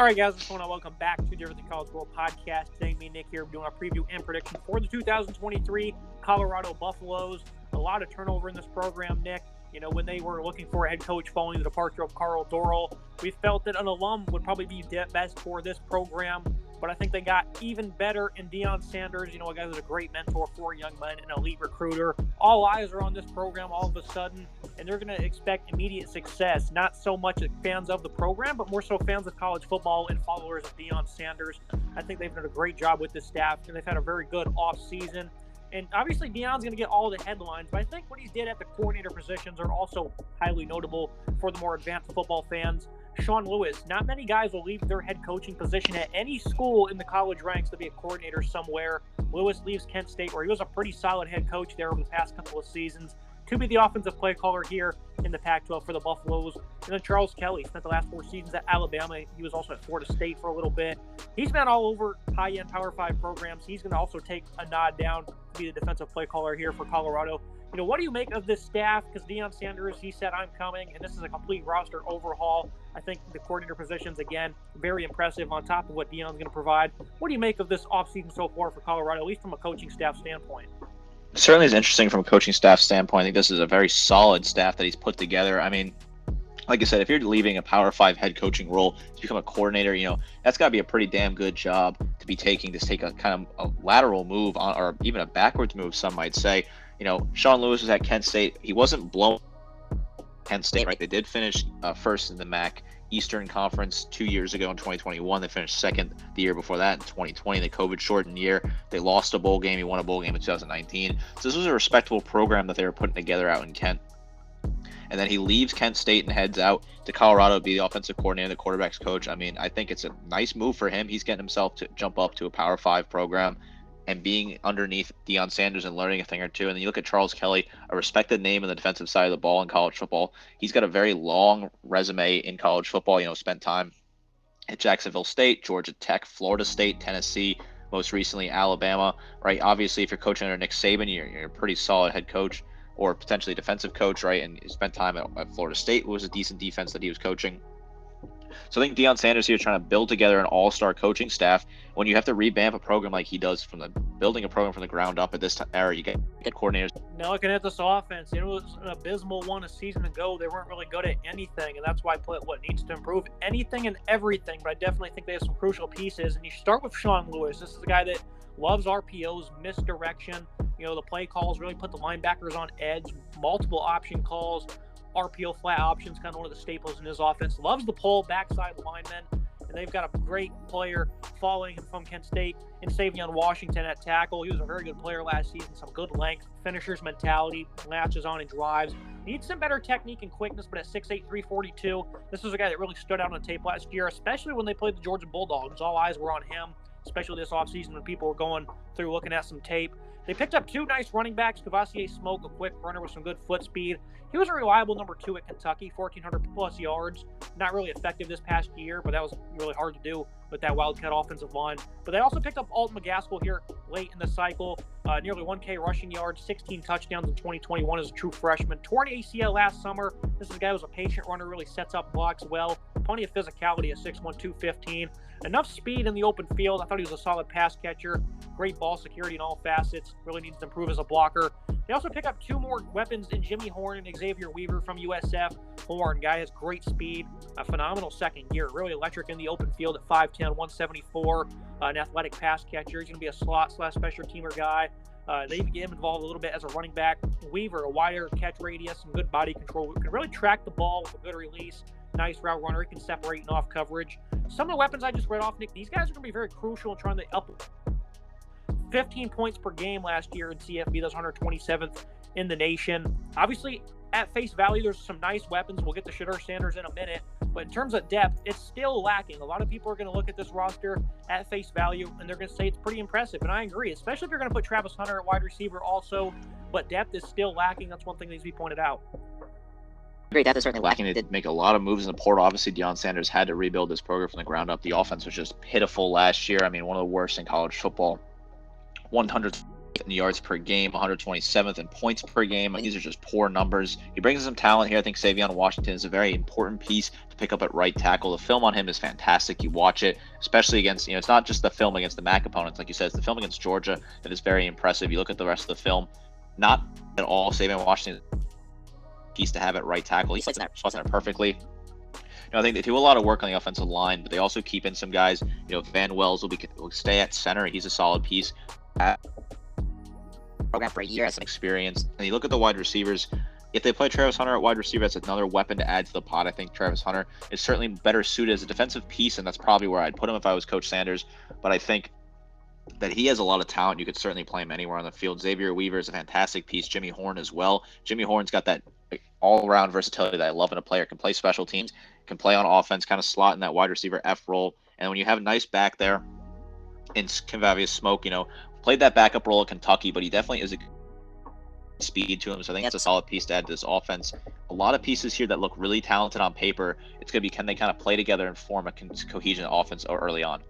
All right, guys, I just want to welcome back to the Everything College World podcast. Today, me and Nick here doing a preview and prediction for the 2023 Colorado Buffaloes. A lot of turnover in this program, Nick. You know, when they were looking for a head coach following the departure of Carl Dorrell, we felt that an alum would probably be best for this program. But I think they got even better in Deion Sanders, you know, a guy who's a great mentor for young men, an elite recruiter. All eyes are on this program all of a sudden, and they're going to expect immediate success. Not so much fans of the program, but more so fans of college football and followers of Deion Sanders. I think they've done a great job with this staff, and they've had a very good offseason. And obviously, Deion's going to get all the headlines, but I think what he did at the coordinator positions are also highly notable for the more advanced football fans. Sean Lewis, not many guys will leave their head coaching position at any school in the college ranks to be a coordinator somewhere. Lewis leaves Kent State, where he was a pretty solid head coach there over the past couple of seasons, to be the offensive play caller here in the Pac-12 for the Buffaloes. And then Charles Kelly spent the last 4 seasons at Alabama. He was also at Florida State for a little bit. He's been all over high-end Power 5 programs. He's going to also take a nod down to be the defensive play caller here for Colorado. You know, what do you make of this staff? Because Deion Sanders, he said, I'm coming, and this is a complete roster overhaul. I think the coordinator positions, again, very impressive on top of what Deion's going to provide. What do you make of this offseason so far for Colorado, at least from a coaching staff standpoint? Certainly is interesting from a coaching staff standpoint. I think this is a very solid staff that he's put together. I mean, like I said, if you're leaving a Power 5 head coaching role to become a coordinator, you know, that's got to be a pretty damn good job to be taking, to take a kind of a lateral move on, or even a backwards move, some might say. You know, Sean Lewis was at Kent State. He wasn't blown Kent State, right? They did finish first in the MAC Eastern Conference 2 years ago in 2021. They finished second the year before that in 2020, the COVID-shortened year. They lost a bowl game. He won a bowl game in 2019. So this was a respectable program that they were putting together out in Kent. And then he leaves Kent State and heads out to Colorado to be the offensive coordinator, the quarterback's coach. I mean, I think it's a nice move for him. He's getting himself to jump up to a Power 5 program and being underneath Deion Sanders and learning a thing or two. And then you look at Charles Kelly, a respected name on the defensive side of the ball in college football. He's got a very long resume in college football, you know, spent time at Jacksonville State, Georgia Tech, Florida State, Tennessee, most recently Alabama, right? Obviously, if you're coaching under Nick Saban, you're a pretty solid head coach or potentially defensive coach, right? And he spent time at Florida State, was a decent defense that he was coaching. So I think Deion Sanders here trying to build together an all-star coaching staff. When you have to revamp a program like he does, from the building a program from the ground up at this era, you get coordinators. Now looking at this offense, it was an abysmal one a season ago. They weren't really good at anything, and that's why what needs to improve anything and everything. But I definitely think they have some crucial pieces. And you start with Sean Lewis. This is a guy that loves RPOs, misdirection. You know, the play calls really put the linebackers on edge, multiple option calls. RPO flat options, kind of one of the staples in his offense. Loves the pull, backside linemen, and they've got a great player following him from Kent State in Savion Washington at tackle. He was a very good player last season, some good length, finisher's mentality, latches on and drives. Needs some better technique and quickness, but at 6'8", 342, this was a guy that really stood out on tape last year, especially when they played the Georgia Bulldogs. All eyes were on him, especially this offseason when people were going through looking at some tape. They picked up 2 nice running backs, Kavasier Smoke, a quick runner with some good foot speed. He was a reliable number 2 at Kentucky, 1,400-plus yards. Not really effective this past year, but that was really hard to do with that Wildcat offensive line. But they also picked up Alton McGaskill here late in the cycle. Nearly 1K rushing yards, 16 touchdowns in 2021 as a true freshman. Torn ACL last summer. This is a guy who's a patient runner, really sets up blocks well. Plenty of physicality at 6'1", 215. Enough speed in the open field. I thought he was a solid pass catcher. Great ball security in all facets. Really needs to improve as a blocker. They also pick up 2 more weapons in Jimmy Horn and Xavier Weaver from USF. Horn, guy has great speed, a phenomenal second year. Really electric in the open field at 5'10", 174. An athletic pass catcher. He's going to be a slot/special teamer guy. They even get him involved a little bit as a running back. Weaver, a wider catch radius, some good body control. Can really track the ball with a good release. Nice route runner. He can separate and off coverage. Some of the weapons I just read off, Nick, these guys are going to be very crucial in trying to up 15 points per game last year in CFB. That's 127th in the nation. Obviously, at face value, there's some nice weapons. We'll get to Shedeur Sanders in a minute. But in terms of depth, it's still lacking. A lot of people are going to look at this roster at face value, and they're going to say it's pretty impressive. And I agree, especially if you're going to put Travis Hunter at wide receiver also. But depth is still lacking. That's one thing that needs to be pointed out. Great, that is certainly lacking. They did make a lot of moves in the portal. Obviously, Deion Sanders had to rebuild this program from the ground up. The offense was just pitiful last year. I mean, one of the worst in college football. 100 in yards per game, 127th in points per game. These are just poor numbers. He brings some talent here. I think Savion Washington is a very important piece to pick up at right tackle. The film on him is fantastic. You watch it, especially against, it's not just the film against the MAC opponents, like you said, it's the film against Georgia that is very impressive. You look at the rest of the film, not at all Savion Washington piece to have at right tackle. He plays in it perfectly. I think they do a lot of work on the offensive line, but they also keep in some guys. Van Wells will stay at center. He's a solid piece. Program for a year, has some experience. And you look at the wide receivers. If they play Travis Hunter at wide receiver, that's another weapon to add to the pot. I think Travis Hunter is certainly better suited as a defensive piece, and that's probably where I'd put him if I was Coach Sanders. But I think that he has a lot of talent. You could certainly play him anywhere on the field. Xavier Weaver is a fantastic piece. Jimmy Horn as well. Jimmy Horn's got that all-around versatility that I love in a player. Can play special teams, can play on offense, kind of slot in that wide receiver F role. And when you have a nice back there in Kavavius Smoke, played that backup role at Kentucky, but he definitely is a speed to him. So I think that's a solid piece to add to this offense. A lot of pieces here that look really talented on paper. It's going to be, can they kind of play together and form a cohesion offense early on?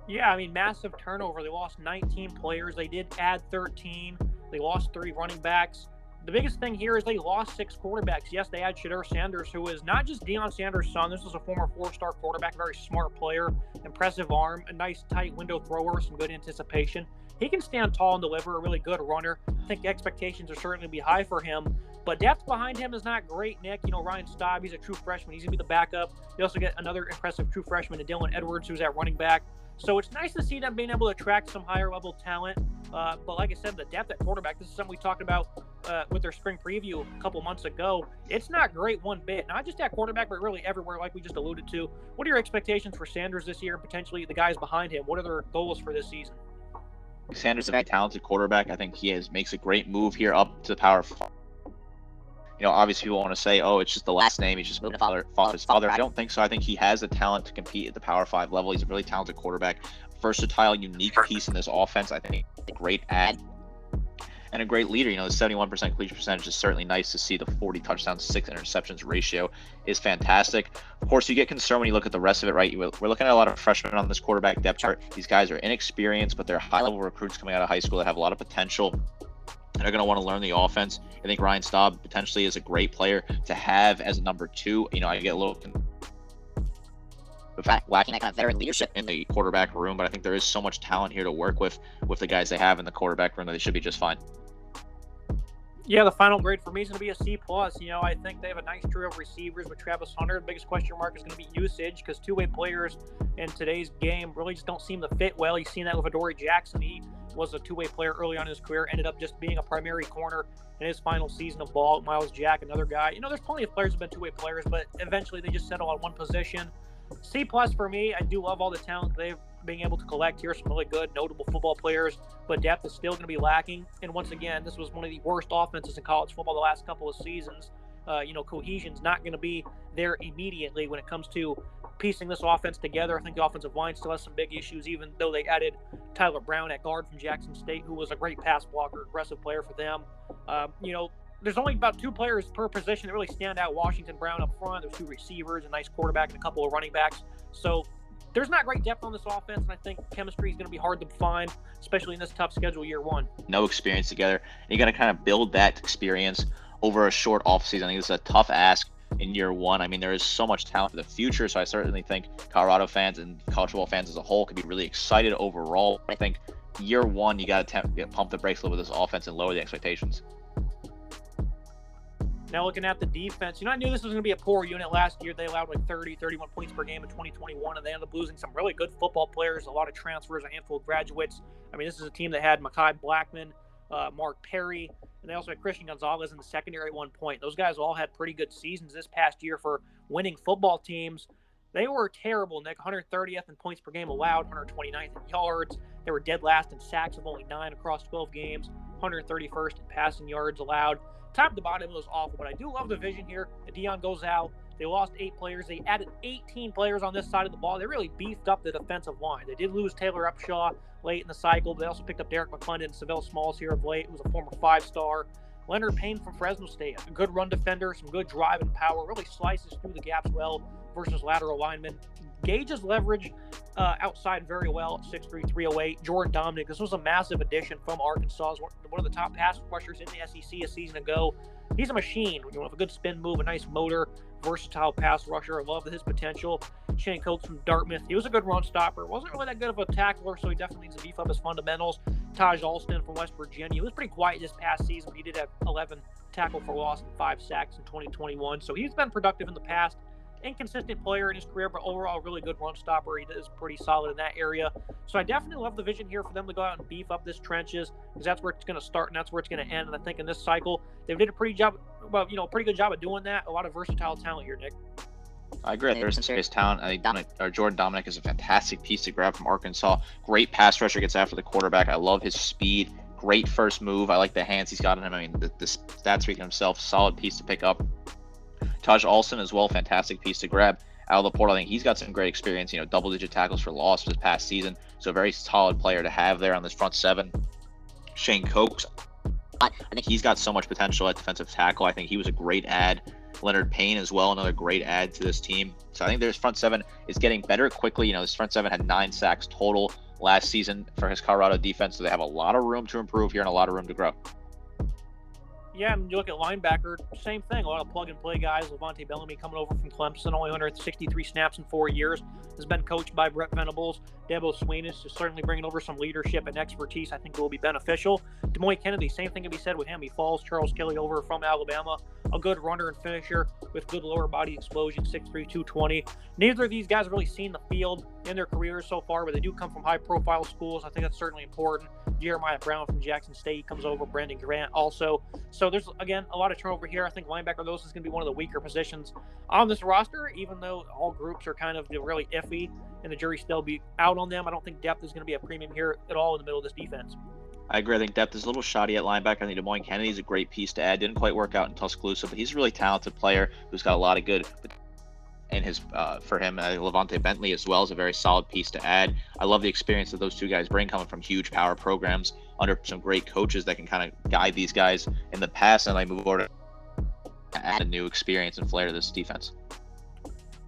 Yeah, massive turnover. They lost 19 players. They did add 13. They lost 3 running backs. The biggest thing here is they lost 6 quarterbacks. Yes, they had Deion Sanders, who is not just Deion Sanders' son. This is a former 4-star quarterback, a very smart player, impressive arm, a nice tight window thrower, some good anticipation. He can stand tall and deliver, a really good runner. I think expectations are certainly be high for him. But depth behind him is not great, Nick. Ryan Staub, he's a true freshman. He's going to be the backup. You also get another impressive true freshman, Dylan Edwards, who's at running back. So it's nice to see them being able to attract some higher-level talent. But like I said, the depth at quarterback, this is something we talked about with their spring preview a couple months ago. It's not great one bit. Not just at quarterback, but really everywhere, like we just alluded to. What are your expectations for Sanders this year and potentially the guys behind him? What are their goals for this season? Sanders is a very talented quarterback. I think he makes a great move here up to the Power 5. Obviously people want to say, oh, it's just the last name. He's just moving to follow his father. I don't think so. I think he has the talent to compete at the Power 5 level. He's a really talented quarterback, versatile, unique piece in this offense. I think a great add and a great leader. The 71% completion percentage is certainly nice to see. The 40 touchdowns, 6 interceptions ratio is fantastic. Of course, you get concerned when you look at the rest of it, right? We're looking at a lot of freshmen on this quarterback depth chart. These guys are inexperienced, but they're high-level recruits coming out of high school that have a lot of potential. They're going to want to learn the offense. I think Ryan Staub potentially is a great player to have as a number 2. I get a little lacking that kind of veteran leadership in the quarterback room, but I think there is so much talent here to work with the guys they have in the quarterback room that they should be just fine. Yeah, the final grade for me is going to be a C+. I think they have a nice trio of receivers with Travis Hunter. The biggest question mark is going to be usage because two-way players in today's game really just don't seem to fit well. You've seen that with Adoree Jackson. He was a two-way player early on in his career, ended up just being a primary corner in his final season of ball. Miles Jack, another guy. There's plenty of players who have been two-way players, but eventually they just settle on one position. C+ for me. I do love all the talent they've been able to collect here. Some really good, notable football players, but depth is still going to be lacking. And once again, this was one of the worst offenses in college football the last couple of seasons. Cohesion's not going to be there immediately when it comes to piecing this offense together. I think the offensive line still has some big issues, even though they added Tyler Brown at guard from Jackson State, who was a great pass blocker, aggressive player for them. There's only about 2 players per position that really stand out. Washington, Brown up front. There's 2 receivers, a nice quarterback, and a couple of running backs. So there's not great depth on this offense, and I think chemistry is going to be hard to find, especially in this tough schedule year one. No experience together. And you got to kind of build that experience over a short offseason. I think this is a tough ask in year one. There is so much talent for the future, so I certainly think Colorado fans and college football fans as a whole could be really excited overall. I think year one, you got to pump the brakes a little bit with this offense and lower the expectations. Now looking at the defense, I knew this was going to be a poor unit last year. They allowed 31 points per game in 2021, and they ended up losing some really good football players, a lot of transfers, a handful of graduates. This is a team that had Mekhi Blackman, Mark Perry, and they also had Christian Gonzalez in the secondary at one point. Those guys all had pretty good seasons this past year for winning football teams. They were terrible, Nick. 130th in points per game allowed, 129th in yards. They were dead last in sacks of only 9 across 12 games, 131st in passing yards allowed. Top to bottom, it was awful, but I do love the vision here. Deion goes out. They lost 8 players. They added 18 players on this side of the ball. They really beefed up the defensive line. They did lose Taylor Upshaw late in the cycle. They also picked up Derek McClendon and Savell Smalls here of late, who was a former 5-star. Leonard Payne from Fresno State, a good run defender, some good drive and power, really slices through the gaps well versus lateral linemen. gauges leverage outside very well at 6'3", 308. Jordan Dominic, this was a massive addition from Arkansas. One of the top pass rushers in the SEC a season ago. He's a machine. You know, with a good spin move, a nice motor, versatile pass rusher. I love his potential. Shane Coates from Dartmouth. He was a good run stopper. Wasn't really that good of a tackler, so he definitely needs to beef up his fundamentals. Taj Alston from West Virginia. He was pretty quiet this past season, but he did have 11 tackle for loss and 5 sacks in 2021. So he's been productive in the past. Inconsistent player in his career, but overall really good run stopper. He is pretty solid in that area. So I definitely love the vision here for them to go out and beef up this trenches, because that's where it's going to start and that's where it's going to end. And I think in this cycle, they did a pretty good job of doing that. A lot of versatile talent here, Nick. I agree. There's some serious talent. I think Jordan Dominic is a fantastic piece to grab from Arkansas. Great pass rusher, gets after the quarterback. I love his speed. Great first move. I like the hands he's got in him. I mean, the stats speak himself. Solid piece to pick up. Taj Alston as well, fantastic piece to grab out of the portal. I think he's got some great experience, you know, double-digit tackles for loss this past season. So a very solid player to have there on this front seven. Shane Coates, I think he's got so much potential at defensive tackle. I think he was a great add. Leonard Payne as well, another great add to this team. So I think their front seven is getting better quickly. You know, this front seven had 9 sacks total last season for his Colorado defense. So they have a lot of room to improve here and a lot of room to grow. Yeah, and you look at linebacker, same thing. A lot of plug-and-play guys. Levante Bellamy coming over from Clemson, only 163 snaps in 4 years, has been coached by Brett Venables. Debo Swinas is certainly bringing over some leadership and expertise I think will be beneficial. Demoy Kennedy, same thing can be said with him. He follows Charles Kelly over from Alabama, a good runner and finisher with good lower body explosion, 6'3", 220. Neither of these guys have really seen the field in their careers so far, but they do come from high-profile schools. I think that's certainly important. Jeremiah Brown from Jackson State comes over, Brandon Grant also. So there's, again, a lot of turnover here. I think linebacker, those is going to be one of the weaker positions on this roster, even though all groups are kind of really iffy and the jury still be out on them. I don't think depth is going to be a premium here at all in the middle of this defense. I agree. I think depth is a little shoddy at linebacker. I think Demoy Kennedy is a great piece to add. Didn't quite work out in Tuscaloosa, but he's a really talented player who's got a lot of good. And his for him, Levante Bentley as well is a very solid piece to add. I love the experience that those two guys bring, coming from huge power programs under some great coaches that can kind of guide these guys in the past, and they move over to add a new experience and flair to this defense.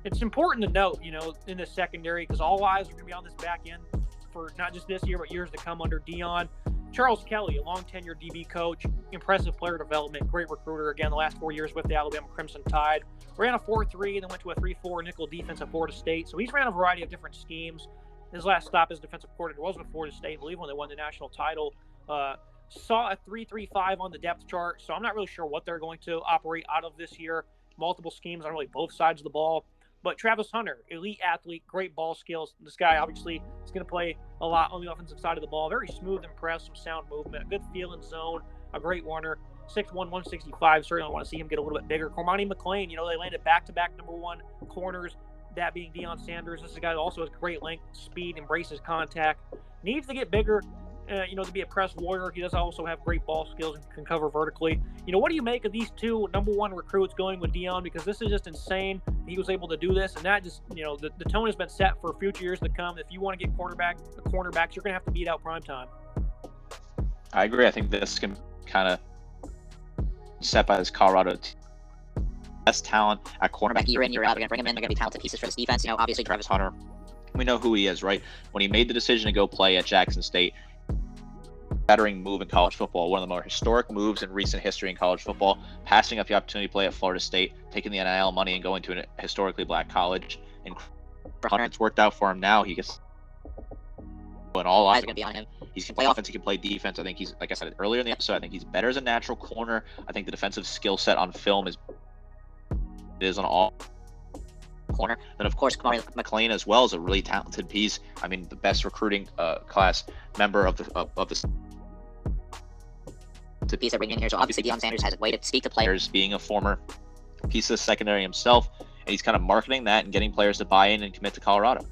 It's important to note, you know, in the secondary, because all eyes are going to be on this back end for not just this year, but years to come under Deion. Charles Kelly, a long-tenured DB coach, impressive player development, great recruiter. Again, the last 4 years with the Alabama Crimson Tide. Ran a 4-3 and then went to a 3-4 nickel defense at Florida State. So he's ran a variety of different schemes. His last stop as defensive coordinator was with Florida State, I believe, when they won the national title. Saw a 3-3-5 on the depth chart, so I'm not really sure what they're going to operate out of this year. Multiple schemes on really both sides of the ball. But Travis Hunter, elite athlete, great ball skills. This guy obviously is going to play a lot on the offensive side of the ball. Very smooth and press, some sound movement, a good feel in zone, a great runner. 6'1", 165. Certainly want to see him get a little bit bigger. Cormani McClain, you know, they landed back-to-back number 1 corners, that being Deion Sanders. This is a guy who also has great length, speed, embraces contact. Needs to get bigger, to be a press warrior. He does also have great ball skills and can cover vertically. You know, what do you make of these two number 1 recruits going with Deion? Because this is just insane. He was able to do this, and that just, you know, the tone has been set for future years to come. If you want to get cornerbacks, you're going to have to beat out primetime. I agree. I think this can kind of set by this Colorado team. Best talent at cornerback year in, year out. They're going to bring him in. They're going to be talented pieces for this defense. You know, obviously Travis Hunter, we know who he is, right? When he made the decision to go play at Jackson State, battering move in college football, one of the more historic moves in recent history in college football, passing up the opportunity to play at Florida State, taking the NIL money and going to a historically black college. And for Hunter, it's worked out for him now. He gets, and all eyes are going to be on him. He can play offense, he can play defense. I think he's, like I said earlier in the episode, I think he's better as a natural corner. I think the defensive skill set on film is on all corner. Then, of course, Cormani McClain as well is a really talented piece. I mean, the best recruiting class member of the piece that bring in here. So obviously Deion Sanders has a way to speak to players, being a former piece of the secondary himself, and he's kind of marketing that and getting players to buy in and commit to Colorado.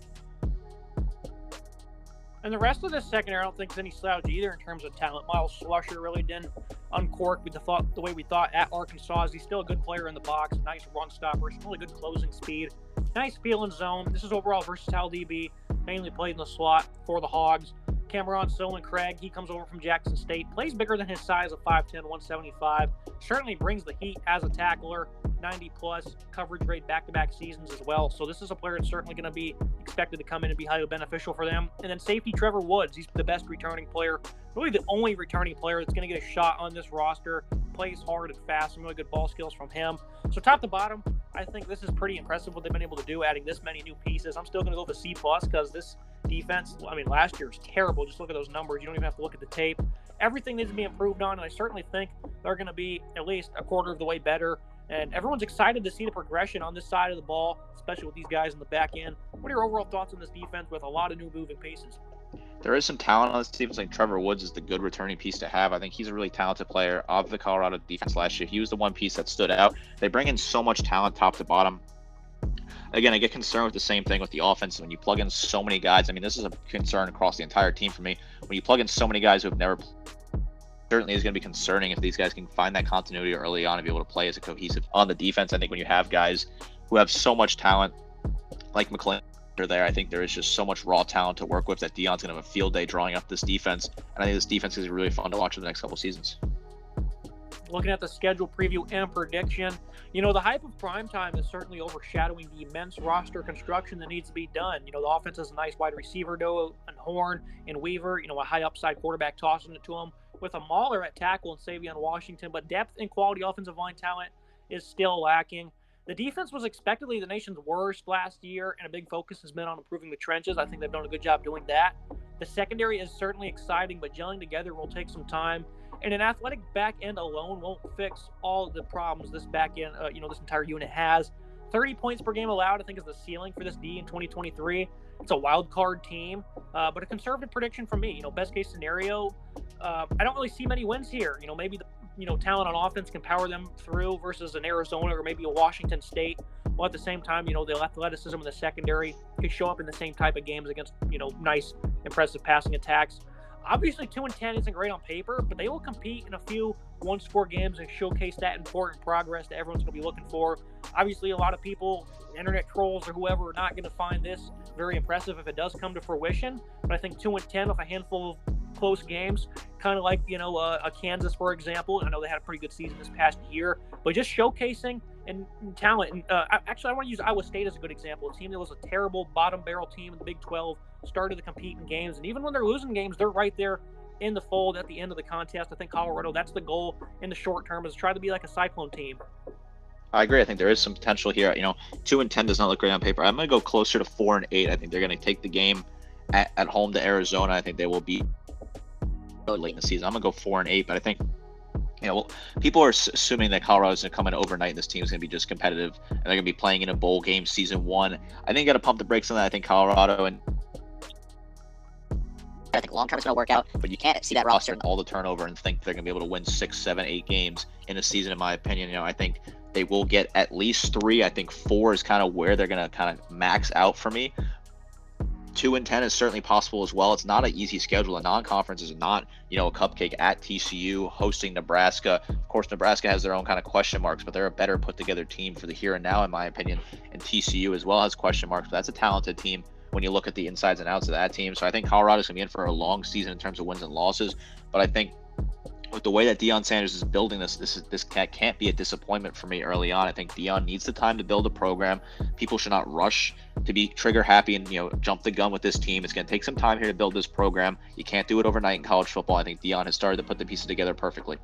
And the rest of this secondary, I don't think is any slouch either in terms of talent. Miles Slusher really didn't uncork the way we thought at Arkansas. He's still a good player in the box, nice run stopper, some really good closing speed, nice feel in zone. This is overall versatile DB, mainly played in the slot for the Hogs. Cameron Solon Craig, he comes over from Jackson State, plays bigger than his size of 5'10", 175. Certainly brings the heat as a tackler, 90-plus coverage rate back-to-back seasons as well. So this is a player that's certainly going to be expected to come in and be highly beneficial for them. And then safety Trevor Woods, he's the best returning player, really the only returning player that's going to get a shot on this roster, plays hard and fast, some really good ball skills from him. So top to bottom, I think this is pretty impressive what they've been able to do, adding this many new pieces. I'm still going to go with a C+ because this defense, I mean, last year was terrible. Just look at those numbers. You don't even have to look at the tape. Everything needs to be improved on, and I certainly think they're going to be at least a quarter of the way better. And everyone's excited to see the progression on this side of the ball, especially with these guys in the back end. What are your overall thoughts on this defense with a lot of new moving pieces? There is some talent on this defense. Like Trevor Woods is the good returning piece to have. I think he's a really talented player of the Colorado defense last year. He was the one piece that stood out. They bring in so much talent top to bottom. Again, I get concerned with the same thing with the offense. When you plug in so many guys, I mean, this is a concern across the entire team for me. When you plug in so many guys who have never played, certainly is going to be concerning if these guys can find that continuity early on and be able to play as a cohesive on the defense. I think when you have guys who have so much talent, like McClain, there, I think there is just so much raw talent to work with that Deion's going to have a field day drawing up this defense. And I think this defense is really fun to watch in the next couple seasons. Looking at the schedule preview and prediction, you know, the hype of primetime is certainly overshadowing the immense roster construction that needs to be done. You know, the offense has a nice wide receiver duo and Horn and Weaver, you know, a high upside quarterback tossing it to him with a mauler at tackle and Savion Washington, but depth and quality offensive line talent is still lacking. The defense was expectedly the nation's worst last year, and a big focus has been on improving the trenches. I think they've done a good job doing that. The secondary is certainly exciting, but gelling together will take some time. And an athletic back end alone won't fix all the problems this back end, this entire unit has. 30 points per game allowed, I think, is the ceiling for this D in 2023. It's a wild card team, but a conservative prediction from me. You know, best case scenario, I don't really see many wins here. You know, maybe the talent on offense can power them through versus an Arizona or maybe a Washington State. While at the same time, you know, the athleticism in the secondary could show up in the same type of games against, you know, nice, impressive passing attacks. Obviously, 2-10 isn't great on paper, but they will compete in a few one-score games and showcase that important progress that everyone's going to be looking for. Obviously, a lot of people, internet trolls or whoever, are not going to find this very impressive if it does come to fruition. But I think 2-10 with a handful of close games, kind of like, you know, a Kansas, for example. I know they had a pretty good season this past year, but just showcasing and talent. And actually, I want to use Iowa State as a good example. A team that was a terrible bottom barrel team in the Big 12 started to compete in games, and even when they're losing games, they're right there in the fold at the end of the contest. I think Colorado, that's the goal in the short term, is try to be like a Cyclone team. I agree. I think there is some potential here. You know, 2-10 does not look great on paper. I'm going to go closer to 4-8. I think they're going to take the game at home to Arizona. I think they will be really late in the season. I'm going to go 4-8, but I think, you know, well, people are assuming that Colorado's going to come in overnight and this team is going to be just competitive and they're going to be playing in a bowl game season one. I think you got to pump the brakes on that. I think Colorado, and I think long term it's going to work out, but you can't see that roster and all the turnover and think they're going to be able to win 6, 7, 8 games in a season, in my opinion. You know, I think they will get at least 3. I think 4 is kind of where they're going to kind of max out for me. 2-10 is certainly possible as well. It's not an easy schedule. A non-conference is not, you know, a cupcake at TCU, hosting Nebraska. Of course, Nebraska has their own kind of question marks, but they're a better put together team for the here and now, in my opinion. And TCU as well has question marks, but that's a talented team when you look at the insides and outs of that team. So I think Colorado's going to be in for a long season in terms of wins and losses. But I think with the way that Deion Sanders is building this can't be a disappointment for me early on. I think Deion needs the time to build a program. People should not rush to be trigger happy and, you know, jump the gun with this team. It's going to take some time here to build this program. You can't do it overnight in college football. I think Deion has started to put the pieces together perfectly.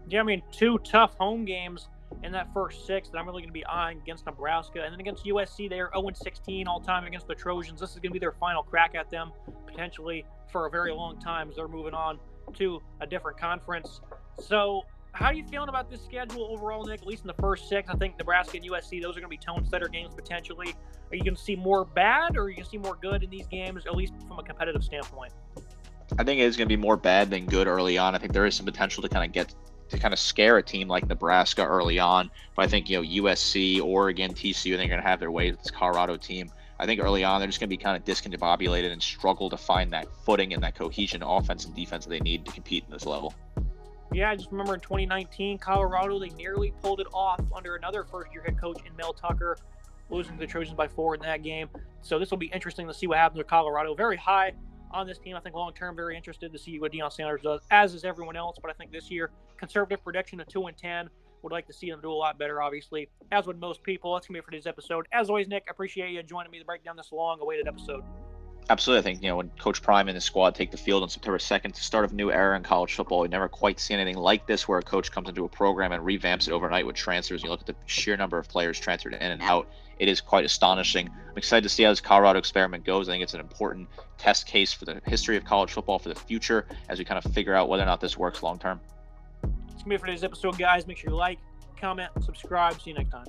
Yeah, I mean, 2 tough home games in that first 6 that I'm really going to be eyeing against Nebraska. And then against USC, they are 0-16 all time against the Trojans. This is going to be their final crack at them, potentially for a very long time, as they're moving on to a different conference. So how are you feeling about this schedule overall, Nick? At least in the first 6, I think Nebraska and USC, those are going to be tone-setter games potentially. Are you going to see more bad, or are you going to see more good in these games, at least from a competitive standpoint? I think it is going to be more bad than good early on. I think there is some potential to kind of scare a team like Nebraska early on. But I think, you know, USC, Oregon, TCU, they're going to have their way with this Colorado team. I think early on, they're just going to be kind of discombobulated and struggle to find that footing and that cohesion offense and defense that they need to compete in this level. Yeah, I just remember in 2019, Colorado, they nearly pulled it off under another first-year head coach in Mel Tucker, losing to the Trojans by 4 in that game. So this will be interesting to see what happens with Colorado. Very high on this team. I think long-term, very interested to see what Deion Sanders does, as is everyone else. But I think this year, conservative prediction of 2-10. Would like to see them do a lot better, obviously, as would most people. That's going to be it for today's episode. As always, Nick, I appreciate you joining me to break down this long-awaited episode. Absolutely. I think, when Coach Prime and his squad take the field on September 2nd, the start of a new era in college football, we never quite seen anything like this, where a coach comes into a program and revamps it overnight with transfers. You look at the sheer number of players transferred in and out. It is quite astonishing. I'm excited to see how this Colorado experiment goes. I think it's an important test case for the history of college football for the future as we kind of figure out whether or not this works long term. It's going to be it for today's episode, guys. Make sure you like, comment, subscribe. See you next time.